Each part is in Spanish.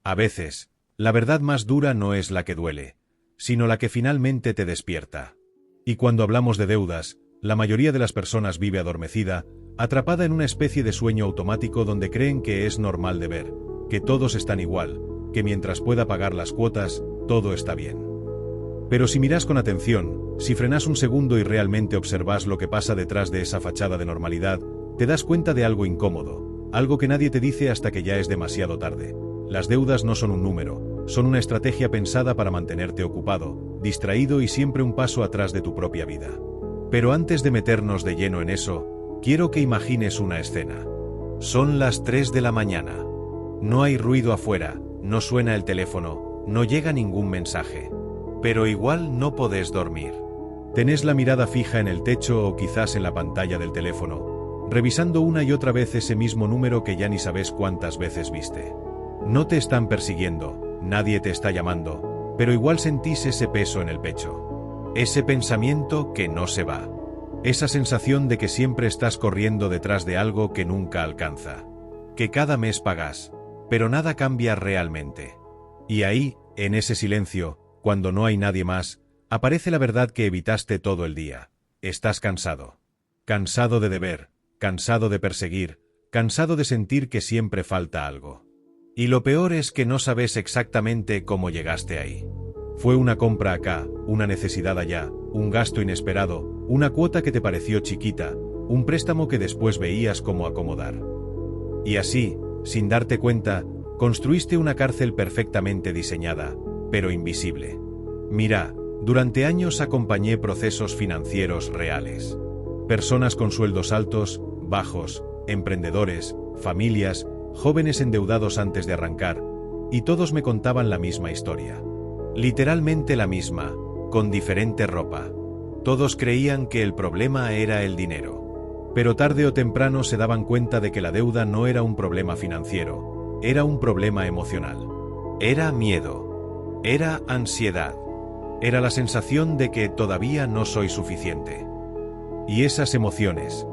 A veces, la verdad más dura no es la que duele, sino la que finalmente te despierta. Y cuando hablamos de deudas, la mayoría de las personas vive adormecida, atrapada en una especie de sueño automático donde creen que es normal de ver, que todos están igual, que mientras pueda pagar las cuotas, todo está bien. Pero si miras con atención, si frenas un segundo y realmente observas lo que pasa detrás de esa fachada de normalidad, te das cuenta de algo incómodo, algo que nadie te dice hasta que ya es demasiado tarde. Las deudas no son un número, son una estrategia pensada para mantenerte ocupado, distraído y siempre un paso atrás de tu propia vida. Pero antes de meternos de lleno en eso, quiero que imagines una escena. Son las 3 de la mañana. No hay ruido afuera, no suena el teléfono, no llega ningún mensaje. Pero igual no podés dormir. Tenés la mirada fija en el techo o quizás en la pantalla del teléfono, revisando una y otra vez ese mismo número que ya ni sabes cuántas veces viste. No te están persiguiendo, nadie te está llamando, pero igual sentís ese peso en el pecho. Ese pensamiento que no se va. Esa sensación de que siempre estás corriendo detrás de algo que nunca alcanza. Que cada mes pagás, pero nada cambia realmente. Y ahí, en ese silencio, cuando no hay nadie más, aparece la verdad que evitaste todo el día. Estás cansado. Cansado de deber, cansado de perseguir, cansado de sentir que siempre falta algo. Y lo peor es que no sabes exactamente cómo llegaste ahí. Fue una compra acá, una necesidad allá, un gasto inesperado, una cuota que te pareció chiquita, un préstamo que después veías cómo acomodar. Y así, sin darte cuenta, construiste una cárcel perfectamente diseñada, pero invisible. Mira, durante años acompañé procesos financieros reales. Personas con sueldos altos, bajos, emprendedores, familias, jóvenes endeudados antes de arrancar, y todos me contaban la misma historia. Literalmente la misma, con diferente ropa. Todos creían que el problema era el dinero. Pero tarde o temprano se daban cuenta de que la deuda no era un problema financiero, era un problema emocional. Era miedo. Era ansiedad. Era la sensación de que todavía no soy suficiente. Y esas emociones,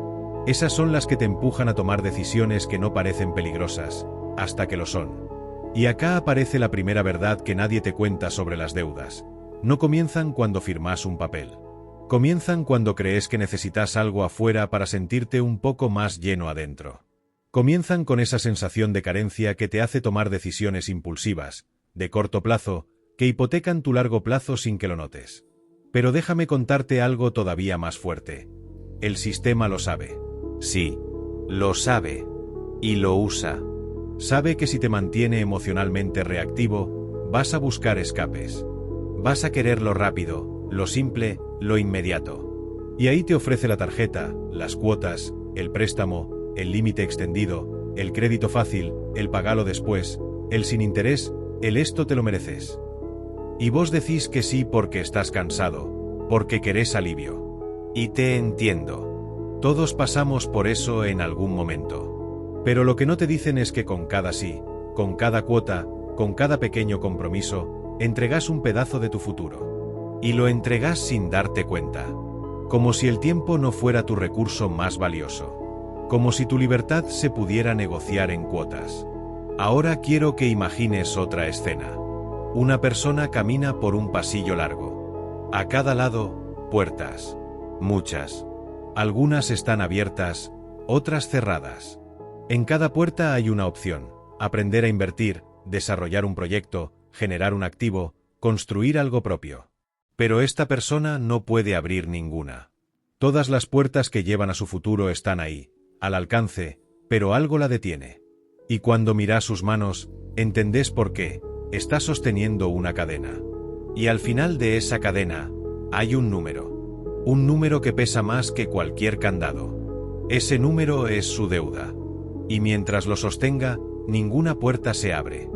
esas son las que te empujan a tomar decisiones que no parecen peligrosas, hasta que lo son. Y acá aparece la primera verdad que nadie te cuenta sobre las deudas. No comienzan cuando firmas un papel. Comienzan cuando crees que necesitas algo afuera para sentirte un poco más lleno adentro. Comienzan con esa sensación de carencia que te hace tomar decisiones impulsivas, de corto plazo, que hipotecan tu largo plazo sin que lo notes. Pero déjame contarte algo todavía más fuerte. El sistema lo sabe. Sí, lo sabe. Y lo usa. Sabe que si te mantiene emocionalmente reactivo, vas a buscar escapes. Vas a querer lo rápido, lo simple, lo inmediato. Y ahí te ofrece la tarjeta, las cuotas, el préstamo, el límite extendido, el crédito fácil, el pagalo después, el sin interés, el esto te lo mereces. Y vos decís que sí porque estás cansado, porque querés alivio. Y te entiendo. Todos pasamos por eso en algún momento. Pero lo que no te dicen es que con cada sí, con cada cuota, con cada pequeño compromiso, entregas un pedazo de tu futuro. Y lo entregas sin darte cuenta. Como si el tiempo no fuera tu recurso más valioso. Como si tu libertad se pudiera negociar en cuotas. Ahora quiero que imagines otra escena. Una persona camina por un pasillo largo. A cada lado, puertas. Muchas. Algunas están abiertas, otras cerradas. En cada puerta hay una opción: aprender a invertir, desarrollar un proyecto, generar un activo, construir algo propio. Pero esta persona no puede abrir ninguna. Todas las puertas que llevan a su futuro están ahí, al alcance, pero algo la detiene. Y cuando miras sus manos, entendés por qué. Está sosteniendo una cadena. Y al final de esa cadena, hay un número. Un número que pesa más que cualquier candado. Ese número es su deuda. Y mientras lo sostenga, ninguna puerta se abre.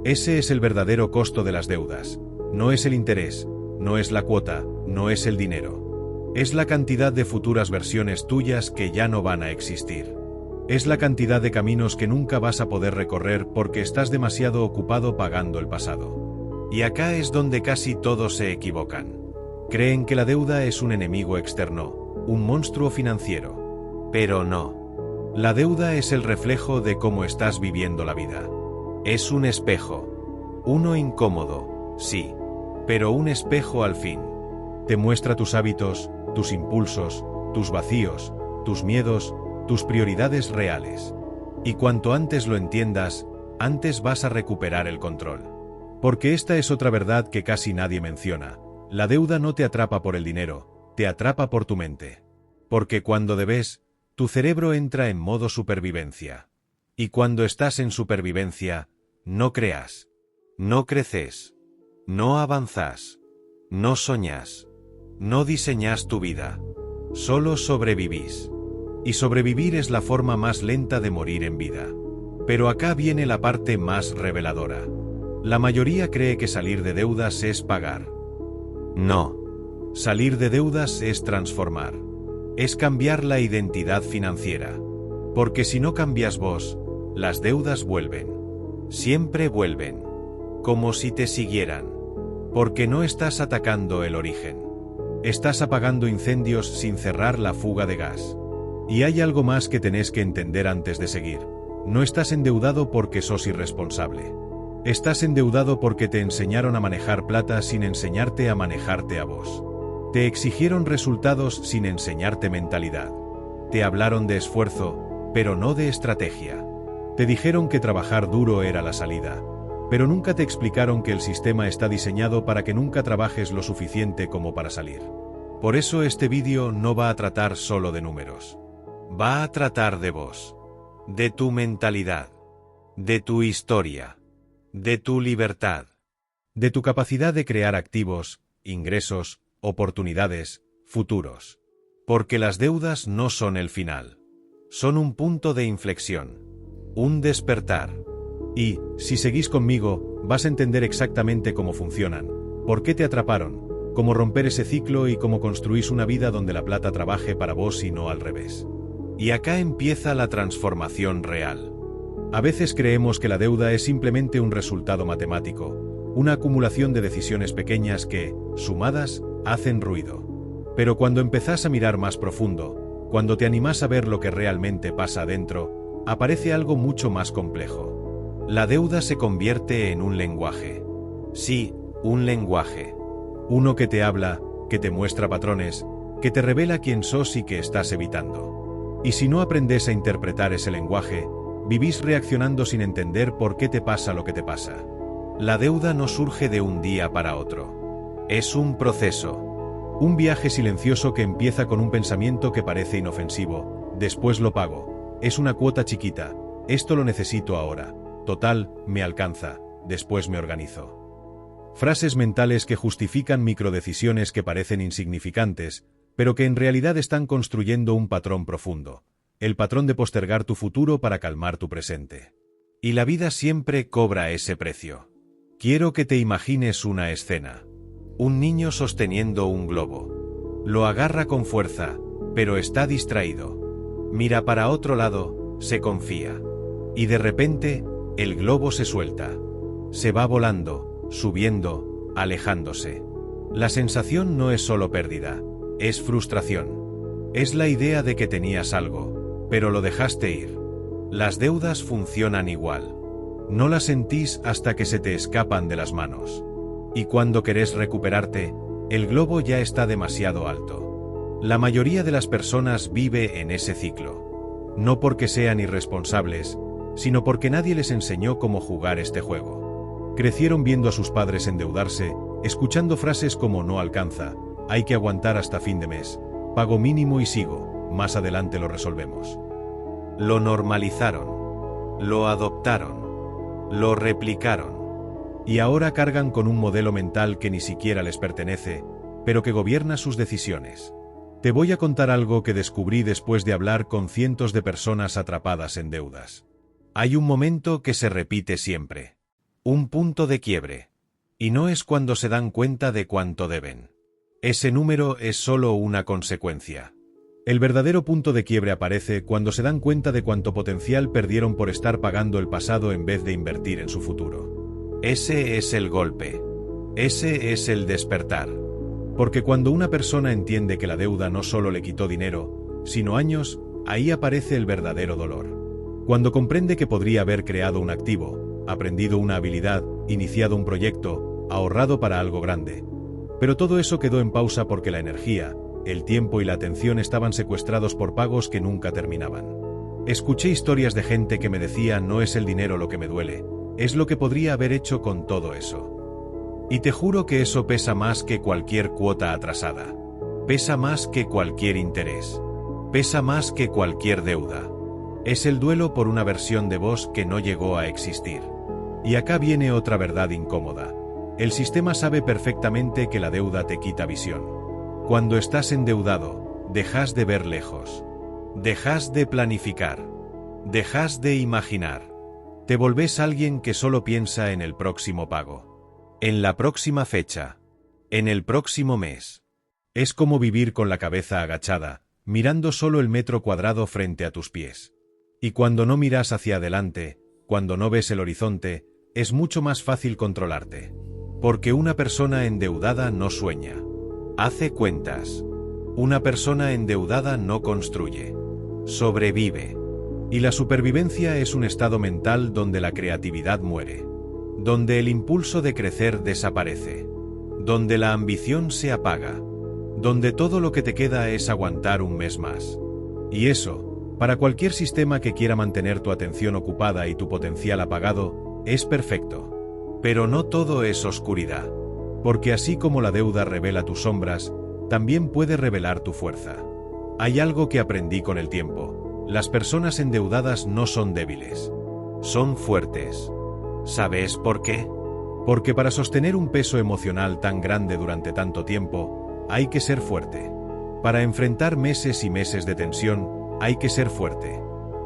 Ese es el verdadero costo de las deudas. No es el interés, no es la cuota, no es el dinero. Es la cantidad de futuras versiones tuyas que ya no van a existir. Es la cantidad de caminos que nunca vas a poder recorrer porque estás demasiado ocupado pagando el pasado. Y acá es donde casi todos se equivocan. Creen que la deuda es un enemigo externo, un monstruo financiero. Pero no. La deuda es el reflejo de cómo estás viviendo la vida. Es un espejo. Uno incómodo, sí, pero un espejo al fin. Te muestra tus hábitos, tus impulsos, tus vacíos, tus miedos, tus prioridades reales. Y cuanto antes lo entiendas, antes vas a recuperar el control. Porque esta es otra verdad que casi nadie menciona. La deuda no te atrapa por el dinero, te atrapa por tu mente. Porque cuando debes, tu cerebro entra en modo supervivencia. Y cuando estás en supervivencia, no creas, no creces, no avanzas, no soñas, no diseñas tu vida, solo sobrevivís. Y sobrevivir es la forma más lenta de morir en vida. Pero acá viene la parte más reveladora. La mayoría cree que salir de deudas es pagar. No. Salir de deudas es transformar. Es cambiar la identidad financiera. Porque si no cambias vos, las deudas vuelven. Siempre vuelven. Como si te siguieran. Porque no estás atacando el origen. Estás apagando incendios sin cerrar la fuga de gas. Y hay algo más que tenés que entender antes de seguir. No estás endeudado porque sos irresponsable. Estás endeudado porque te enseñaron a manejar plata sin enseñarte a manejarte a vos. Te exigieron resultados sin enseñarte mentalidad. Te hablaron de esfuerzo, pero no de estrategia. Te dijeron que trabajar duro era la salida, pero nunca te explicaron que el sistema está diseñado para que nunca trabajes lo suficiente como para salir. Por eso este vídeo no va a tratar solo de números. Va a tratar de vos, de tu mentalidad, de tu historia, de tu libertad, de tu capacidad de crear activos, ingresos, oportunidades, futuros. Porque las deudas no son el final. Son un punto de inflexión, un despertar. Y, si seguís conmigo, vas a entender exactamente cómo funcionan, por qué te atraparon, cómo romper ese ciclo y cómo construís una vida donde la plata trabaje para vos y no al revés. Y acá empieza la transformación real. A veces creemos que la deuda es simplemente un resultado matemático, una acumulación de decisiones pequeñas que, sumadas, hacen ruido. Pero cuando empezás a mirar más profundo, cuando te animás a ver lo que realmente pasa adentro, aparece algo mucho más complejo. La deuda se convierte en un lenguaje. Sí, un lenguaje. Uno que te habla, que te muestra patrones, que te revela quién sos y qué estás evitando. Y si no aprendes a interpretar ese lenguaje, vivís reaccionando sin entender por qué te pasa lo que te pasa. La deuda no surge de un día para otro. Es un proceso. Un viaje silencioso que empieza con un pensamiento que parece inofensivo. Después lo pago. Es una cuota chiquita. Esto lo necesito ahora. Total, me alcanza. Después me organizo. Frases mentales que justifican microdecisiones que parecen insignificantes, pero que en realidad están construyendo un patrón profundo. El patrón de postergar tu futuro para calmar tu presente. Y la vida siempre cobra ese precio. Quiero que te imagines una escena. Un niño sosteniendo un globo. Lo agarra con fuerza, pero está distraído. Mira para otro lado, se confía. Y de repente, el globo se suelta. Se va volando, subiendo, alejándose. La sensación no es solo pérdida, es frustración. Es la idea de que tenías algo, pero lo dejaste ir. Las deudas funcionan igual. No las sentís hasta que se te escapan de las manos. Y cuando querés recuperarte, el globo ya está demasiado alto. La mayoría de las personas vive en ese ciclo. No porque sean irresponsables, sino porque nadie les enseñó cómo jugar este juego. Crecieron viendo a sus padres endeudarse, escuchando frases como no alcanza, hay que aguantar hasta fin de mes, pago mínimo y sigo, más adelante lo resolvemos. Lo normalizaron, lo adoptaron, lo replicaron. Y ahora cargan con un modelo mental que ni siquiera les pertenece, pero que gobierna sus decisiones. Te voy a contar algo que descubrí después de hablar con cientos de personas atrapadas en deudas. Hay un momento que se repite siempre. Un punto de quiebre. Y no es cuando se dan cuenta de cuánto deben. Ese número es solo una consecuencia. El verdadero punto de quiebre aparece cuando se dan cuenta de cuánto potencial perdieron por estar pagando el pasado en vez de invertir en su futuro. Ese es el golpe. Ese es el despertar. Porque cuando una persona entiende que la deuda no solo le quitó dinero, sino años, ahí aparece el verdadero dolor. Cuando comprende que podría haber creado un activo, aprendido una habilidad, iniciado un proyecto, ahorrado para algo grande. Pero todo eso quedó en pausa porque la energía, el tiempo y la atención estaban secuestrados por pagos que nunca terminaban. Escuché historias de gente que me decía: no es el dinero lo que me duele, es lo que podría haber hecho con todo eso. Y te juro que eso pesa más que cualquier cuota atrasada. Pesa más que cualquier interés. Pesa más que cualquier deuda. Es el duelo por una versión de vos que no llegó a existir. Y acá viene otra verdad incómoda. El sistema sabe perfectamente que la deuda te quita visión. Cuando estás endeudado, dejas de ver lejos. Dejas de planificar. Dejas de imaginar. Te volvés alguien que solo piensa en el próximo pago. En la próxima fecha. En el próximo mes. Es como vivir con la cabeza agachada, mirando solo el metro cuadrado frente a tus pies. Y cuando no miras hacia adelante, cuando no ves el horizonte, es mucho más fácil controlarte. Porque una persona endeudada no sueña. Hace cuentas. Una persona endeudada no construye. Sobrevive. Y la supervivencia es un estado mental donde la creatividad muere. Donde el impulso de crecer desaparece. Donde la ambición se apaga. Donde todo lo que te queda es aguantar un mes más. Y eso, para cualquier sistema que quiera mantener tu atención ocupada y tu potencial apagado, es perfecto. Pero no todo es oscuridad. Porque así como la deuda revela tus sombras, también puede revelar tu fuerza. Hay algo que aprendí con el tiempo. Las personas endeudadas no son débiles. Son fuertes. ¿Sabes por qué? Porque para sostener un peso emocional tan grande durante tanto tiempo, hay que ser fuerte. Para enfrentar meses y meses de tensión, hay que ser fuerte.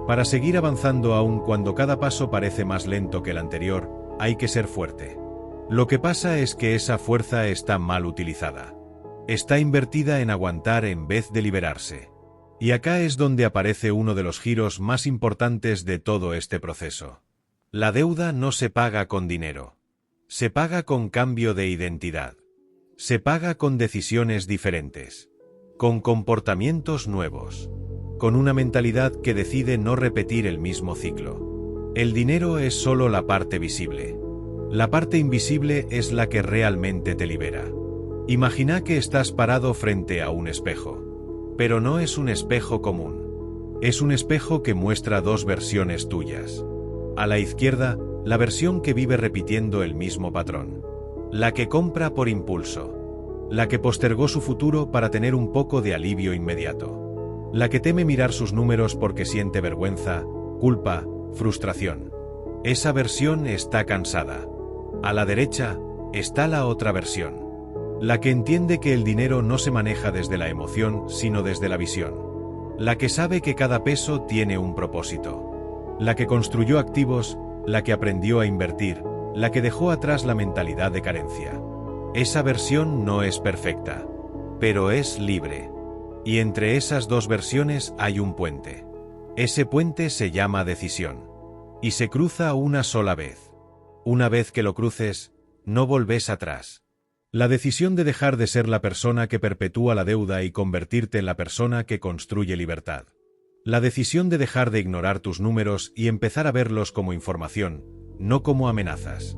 Para seguir avanzando aun cuando cada paso parece más lento que el anterior, hay que ser fuerte. Lo que pasa es que esa fuerza está mal utilizada. Está invertida en aguantar en vez de liberarse. Y acá es donde aparece uno de los giros más importantes de todo este proceso. La deuda no se paga con dinero. Se paga con cambio de identidad. Se paga con decisiones diferentes. Con comportamientos nuevos. Con una mentalidad que decide no repetir el mismo ciclo. El dinero es solo la parte visible. La parte invisible es la que realmente te libera. Imagina que estás parado frente a un espejo. Pero no es un espejo común. Es un espejo que muestra dos versiones tuyas. A la izquierda, la versión que vive repitiendo el mismo patrón. La que compra por impulso. La que postergó su futuro para tener un poco de alivio inmediato. La que teme mirar sus números porque siente vergüenza, culpa, frustración. Esa versión está cansada. A la derecha, está la otra versión. La que entiende que el dinero no se maneja desde la emoción, sino desde la visión. La que sabe que cada peso tiene un propósito. La que construyó activos, la que aprendió a invertir, la que dejó atrás la mentalidad de carencia. Esa versión no es perfecta, pero es libre. Y entre esas dos versiones hay un puente. Ese puente se llama decisión. Y se cruza una sola vez. Una vez que lo cruces, no volvés atrás. La decisión de dejar de ser la persona que perpetúa la deuda y convertirte en la persona que construye libertad. La decisión de dejar de ignorar tus números y empezar a verlos como información, no como amenazas.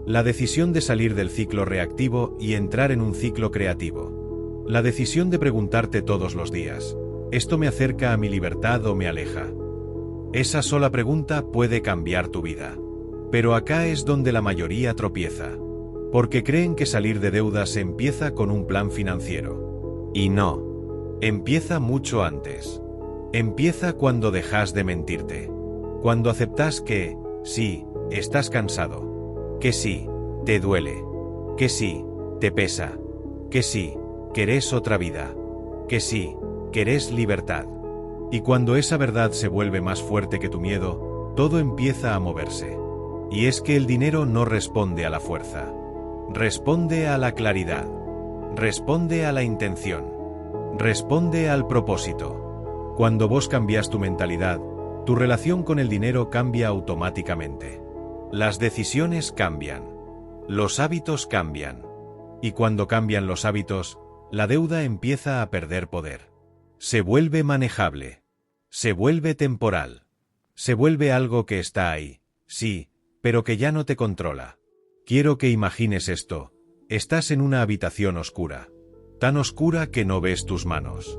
La decisión de salir del ciclo reactivo y entrar en un ciclo creativo. La decisión de preguntarte todos los días, ¿esto me acerca a mi libertad o me aleja? Esa sola pregunta puede cambiar tu vida. Pero acá es donde la mayoría tropieza. Porque creen que salir de deudas empieza con un plan financiero. Y no. Empieza mucho antes. Empieza cuando dejas de mentirte. Cuando aceptas que, sí, estás cansado. Que sí, te duele. Que sí, te pesa. Que sí, querés otra vida. Que sí, querés libertad. Y cuando esa verdad se vuelve más fuerte que tu miedo, todo empieza a moverse. Y es que el dinero no responde a la fuerza. Responde a la claridad. Responde a la intención. Responde al propósito. Cuando vos cambias tu mentalidad, tu relación con el dinero cambia automáticamente. Las decisiones cambian. Los hábitos cambian. Y cuando cambian los hábitos, la deuda empieza a perder poder. Se vuelve manejable. Se vuelve temporal. Se vuelve algo que está ahí, sí, pero que ya no te controla. Quiero que imagines esto. Estás en una habitación oscura. Tan oscura que no ves tus manos.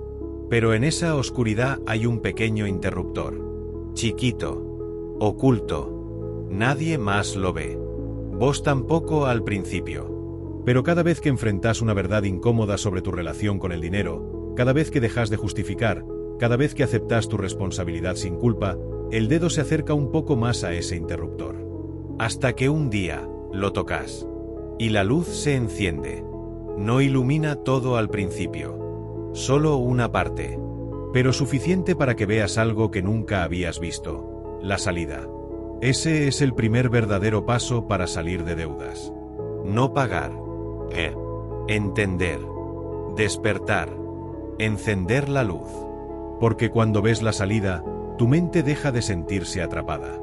Pero en esa oscuridad hay un pequeño interruptor. Chiquito. Oculto. Nadie más lo ve. Vos tampoco al principio. Pero cada vez que enfrentas una verdad incómoda sobre tu relación con el dinero, cada vez que dejas de justificar, cada vez que aceptas tu responsabilidad sin culpa, el dedo se acerca un poco más a ese interruptor. Hasta que un día lo tocas. Y la luz se enciende. No ilumina todo al principio. Solo una parte. Pero suficiente para que veas algo que nunca habías visto. La salida. Ese es el primer verdadero paso para salir de deudas. No pagar. Entender. Despertar. Encender la luz. Porque cuando ves la salida, tu mente deja de sentirse atrapada.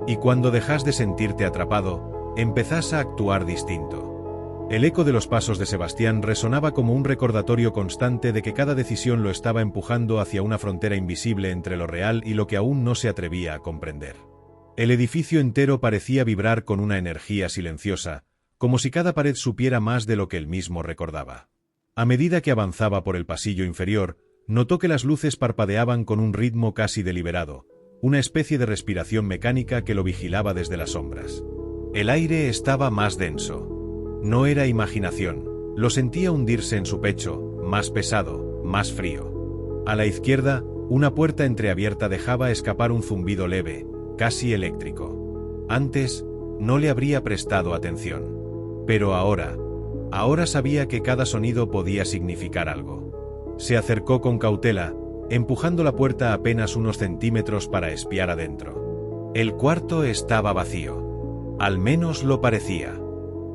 Y cuando dejas de sentirte atrapado, empezás a actuar distinto. El eco de los pasos de Sebastián resonaba como un recordatorio constante de que cada decisión lo estaba empujando hacia una frontera invisible entre lo real y lo que aún no se atrevía a comprender. El edificio entero parecía vibrar con una energía silenciosa, como si cada pared supiera más de lo que él mismo recordaba. A medida que avanzaba por el pasillo inferior, notó que las luces parpadeaban con un ritmo casi deliberado, una especie de respiración mecánica que lo vigilaba desde las sombras. El aire estaba más denso. No era imaginación, lo sentía hundirse en su pecho, más pesado, más frío. A la izquierda, una puerta entreabierta dejaba escapar un zumbido leve, casi eléctrico. Antes, no le habría prestado atención. Pero ahora sabía que cada sonido podía significar algo. Se acercó con cautela, empujando la puerta apenas unos centímetros para espiar adentro. El cuarto estaba vacío. Al menos lo parecía.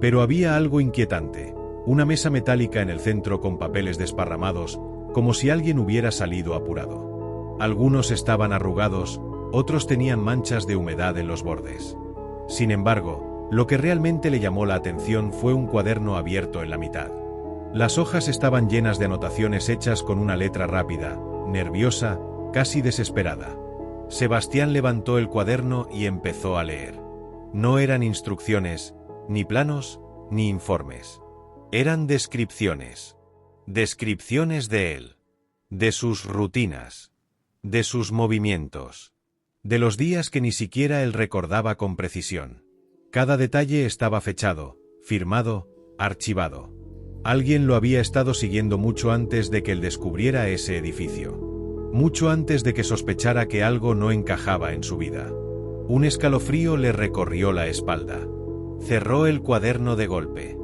Pero había algo inquietante, una mesa metálica en el centro con papeles desparramados, como si alguien hubiera salido apurado. Algunos estaban arrugados, otros tenían manchas de humedad en los bordes. Sin embargo, lo que realmente le llamó la atención fue un cuaderno abierto en la mitad. Las hojas estaban llenas de anotaciones hechas con una letra rápida, nerviosa, casi desesperada. Sebastián levantó el cuaderno y empezó a leer. No eran instrucciones, ni planos, ni informes. Eran descripciones. Descripciones de él. De sus rutinas. De sus movimientos. De los días que ni siquiera él recordaba con precisión. Cada detalle estaba fechado, firmado, archivado. Alguien lo había estado siguiendo mucho antes de que él descubriera ese edificio. Mucho antes de que sospechara que algo no encajaba en su vida. Un escalofrío le recorrió la espalda. Cerró el cuaderno de golpe.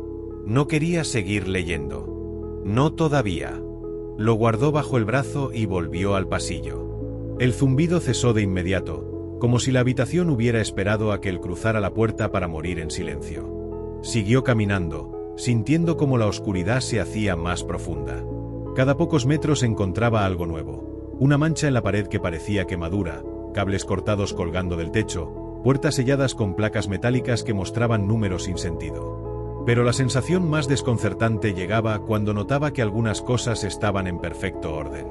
No quería seguir leyendo. No todavía. Lo guardó bajo el brazo y volvió al pasillo. El zumbido cesó de inmediato, como si la habitación hubiera esperado a que él cruzara la puerta para morir en silencio. Siguió caminando, sintiendo como la oscuridad se hacía más profunda. Cada pocos metros encontraba algo nuevo. Una mancha en la pared que parecía quemadura, cables cortados colgando del techo, puertas selladas con placas metálicas que mostraban números sin sentido. Pero la sensación más desconcertante llegaba cuando notaba que algunas cosas estaban en perfecto orden.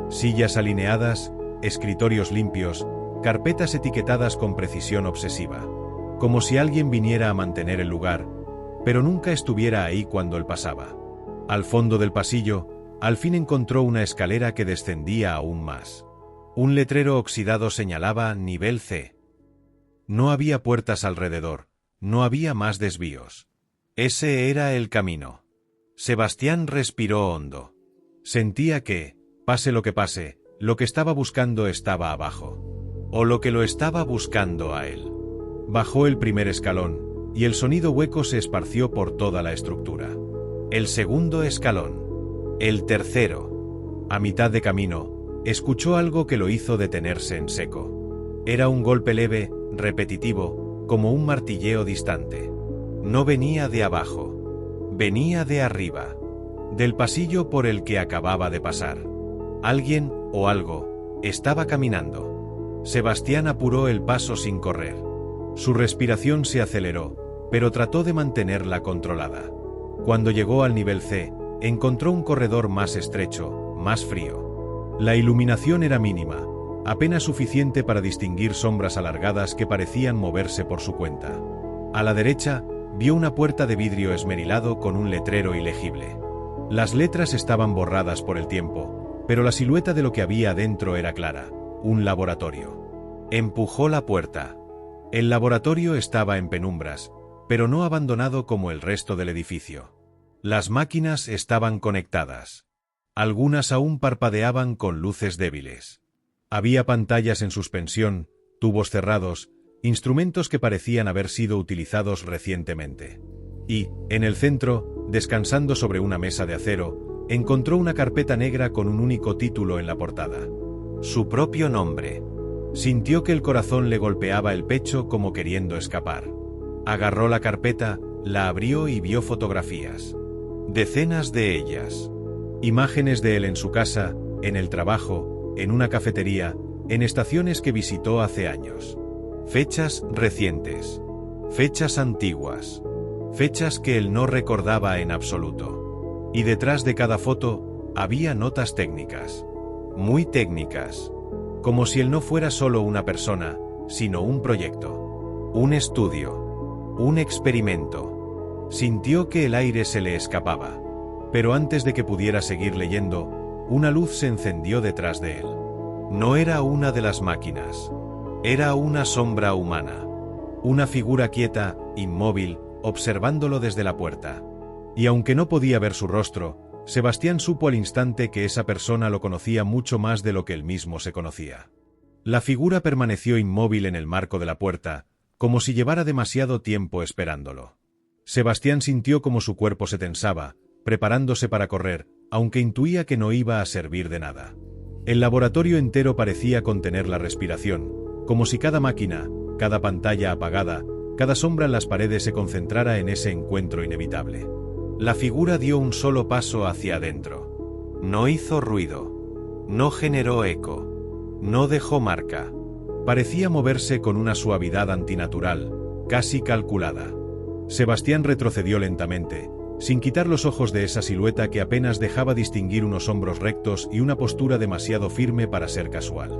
Sillas alineadas, escritorios limpios, carpetas etiquetadas con precisión obsesiva. Como si alguien viniera a mantener el lugar, pero nunca estuviera ahí cuando él pasaba. Al fondo del pasillo, al fin encontró una escalera que descendía aún más. Un letrero oxidado señalaba nivel C. No había puertas alrededor, no había más desvíos. Ese era el camino. Sebastián respiró hondo. Sentía que, pase lo que pase, lo que estaba buscando estaba abajo. O lo que lo estaba buscando a él. Bajó el primer escalón, y el sonido hueco se esparció por toda la estructura. El segundo escalón. El tercero. A mitad de camino, escuchó algo que lo hizo detenerse en seco. Era un golpe leve, repetitivo, como un martilleo distante. No venía de abajo. Venía de arriba. Del pasillo por el que acababa de pasar. Alguien, o algo, estaba caminando. Sebastián apuró el paso sin correr. Su respiración se aceleró, pero trató de mantenerla controlada. Cuando llegó al nivel C, encontró un corredor más estrecho, más frío. La iluminación era mínima, apenas suficiente para distinguir sombras alargadas que parecían moverse por su cuenta. A la derecha, vio una puerta de vidrio esmerilado con un letrero ilegible. Las letras estaban borradas por el tiempo, pero la silueta de lo que había adentro era clara: un laboratorio. Empujó la puerta. El laboratorio estaba en penumbras, pero no abandonado como el resto del edificio. Las máquinas estaban conectadas. Algunas aún parpadeaban con luces débiles. Había pantallas en suspensión, tubos cerrados, instrumentos que parecían haber sido utilizados recientemente. Y, en el centro, descansando sobre una mesa de acero, encontró una carpeta negra con un único título en la portada: su propio nombre. Sintió que el corazón le golpeaba el pecho como queriendo escapar. Agarró la carpeta, la abrió y vio fotografías. Decenas de ellas. Imágenes de él en su casa, en el trabajo, en una cafetería, en estaciones que visitó hace años. Fechas recientes. Fechas antiguas. Fechas que él no recordaba en absoluto. Y detrás de cada foto, había notas técnicas. Muy técnicas. Como si él no fuera solo una persona, sino un proyecto. Un estudio. Un experimento. Sintió que el aire se le escapaba. Pero antes de que pudiera seguir leyendo, una luz se encendió detrás de él. No era una de las máquinas. Era una sombra humana. Una figura quieta, inmóvil, observándolo desde la puerta. Y aunque no podía ver su rostro, Sebastián supo al instante que esa persona lo conocía mucho más de lo que él mismo se conocía. La figura permaneció inmóvil en el marco de la puerta, como si llevara demasiado tiempo esperándolo. Sebastián sintió como su cuerpo se tensaba, preparándose para correr, aunque intuía que no iba a servir de nada. El laboratorio entero parecía contener la respiración, como si cada máquina, cada pantalla apagada, cada sombra en las paredes se concentrara en ese encuentro inevitable. La figura dio un solo paso hacia adentro. No hizo ruido. No generó eco. No dejó marca. Parecía moverse con una suavidad antinatural, casi calculada. Sebastián retrocedió lentamente, sin quitar los ojos de esa silueta que apenas dejaba distinguir unos hombros rectos y una postura demasiado firme para ser casual.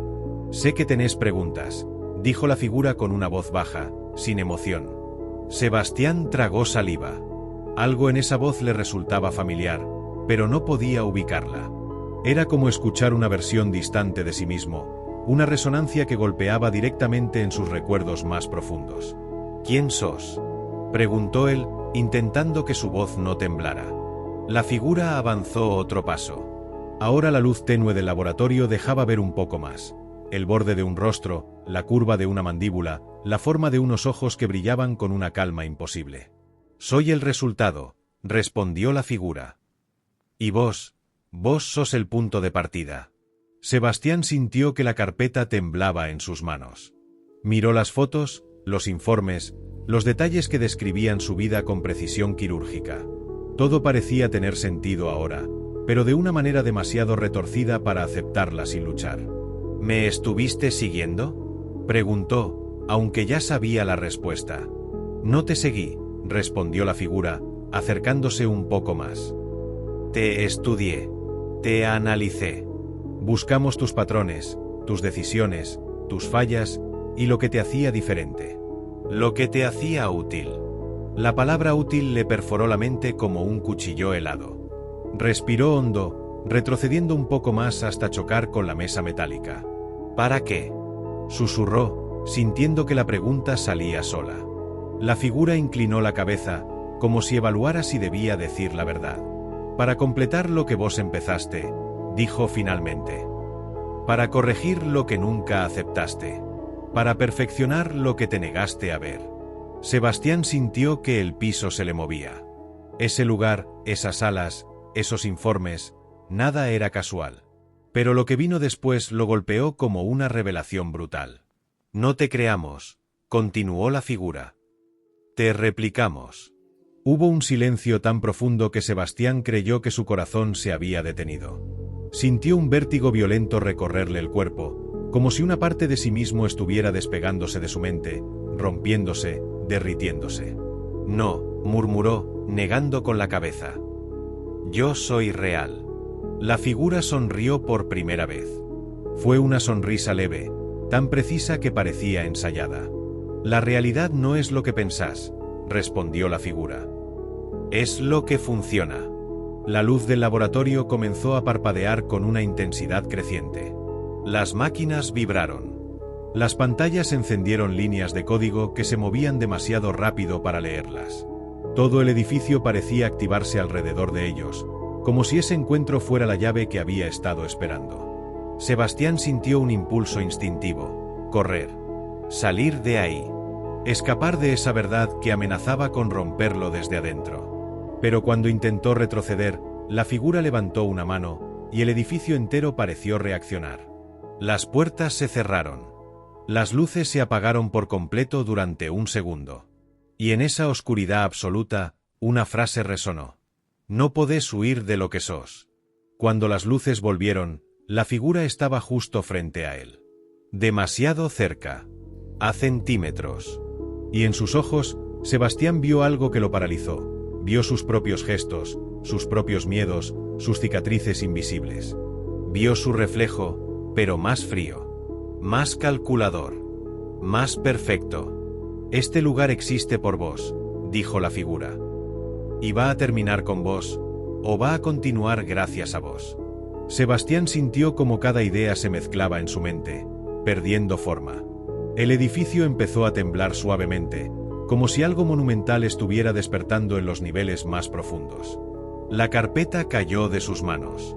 «Sé que tenés preguntas», dijo la figura con una voz baja, sin emoción. Sebastián tragó saliva. Algo en esa voz le resultaba familiar, pero no podía ubicarla. Era como escuchar una versión distante de sí mismo, una resonancia que golpeaba directamente en sus recuerdos más profundos. «¿Quién sos?», preguntó él, intentando que su voz no temblara. La figura avanzó otro paso. Ahora la luz tenue del laboratorio dejaba ver un poco más. El borde de un rostro, la curva de una mandíbula, la forma de unos ojos que brillaban con una calma imposible. «Soy el resultado», respondió la figura. «Y vos sos el punto de partida». Sebastián sintió que la carpeta temblaba en sus manos. Miró las fotos, los informes, los detalles que describían su vida con precisión quirúrgica. Todo parecía tener sentido ahora, pero de una manera demasiado retorcida para aceptarla sin luchar. «¿Me estuviste siguiendo?», preguntó, aunque ya sabía la respuesta. «No te seguí», respondió la figura, acercándose un poco más. «Te estudié, te analicé. Buscamos tus patrones, tus decisiones, tus fallas y lo que te hacía diferente. Lo que te hacía útil». La palabra útil le perforó la mente como un cuchillo helado. Respiró hondo, retrocediendo un poco más hasta chocar con la mesa metálica. «¿Para qué?», susurró, sintiendo que la pregunta salía sola. La figura inclinó la cabeza, como si evaluara si debía decir la verdad. «Para completar lo que vos empezaste», dijo finalmente. «Para corregir lo que nunca aceptaste. Para perfeccionar lo que te negaste a ver». Sebastián sintió que el piso se le movía. Ese lugar, esas salas, esos informes, nada era casual. Pero lo que vino después lo golpeó como una revelación brutal. «No te creamos», continuó la figura. «Te replicamos». Hubo un silencio tan profundo que Sebastián creyó que su corazón se había detenido. Sintió un vértigo violento recorrerle el cuerpo, como si una parte de sí mismo estuviera despegándose de su mente, rompiéndose, derritiéndose. «No», murmuró, negando con la cabeza. «Yo soy real». La figura sonrió por primera vez. Fue una sonrisa leve, tan precisa que parecía ensayada. La realidad no es lo que pensás, respondió la figura. Es lo que funciona. La luz del laboratorio comenzó a parpadear con una intensidad creciente. Las máquinas vibraron. Las pantallas encendieron líneas de código que se movían demasiado rápido para leerlas. Todo el edificio parecía activarse alrededor de ellos, como si ese encuentro fuera la llave que había estado esperando. Sebastián sintió un impulso instintivo: correr, salir de ahí, escapar de esa verdad que amenazaba con romperlo desde adentro. Pero cuando intentó retroceder, la figura levantó una mano, y el edificio entero pareció reaccionar. Las puertas se cerraron. Las luces se apagaron por completo durante un segundo. Y en esa oscuridad absoluta, una frase resonó: no podés huir de lo que sos. Cuando las luces volvieron, la figura estaba justo frente a él. Demasiado cerca. A centímetros. Y en sus ojos, Sebastián vio algo que lo paralizó. Vio sus propios gestos, sus propios miedos, sus cicatrices invisibles. Vio su reflejo, pero más frío, más calculador, más perfecto. Este lugar existe por vos, dijo la figura. Y va a terminar con vos, o va a continuar gracias a vos. Sebastián sintió como cada idea se mezclaba en su mente, perdiendo forma. El edificio empezó a temblar suavemente, como si algo monumental estuviera despertando en los niveles más profundos. La carpeta cayó de sus manos.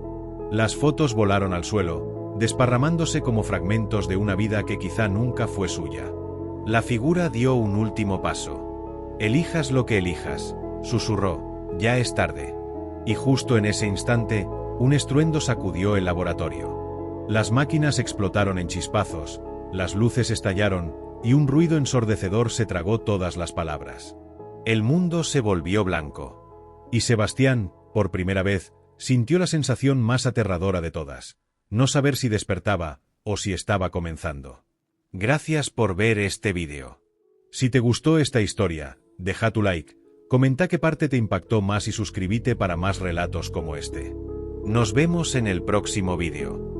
Las fotos volaron al suelo, desparramándose como fragmentos de una vida que quizá nunca fue suya. La figura dio un último paso. Elijas lo que elijas, susurró, ya es tarde. Y justo en ese instante, un estruendo sacudió el laboratorio. Las máquinas explotaron en chispazos, las luces estallaron, y un ruido ensordecedor se tragó todas las palabras. El mundo se volvió blanco. Y Sebastián, por primera vez, sintió la sensación más aterradora de todas: no saber si despertaba, o si estaba comenzando. Gracias por ver este vídeo. Si te gustó esta historia, deja tu like, comenta qué parte te impactó más y suscríbete para más relatos como este. Nos vemos en el próximo vídeo.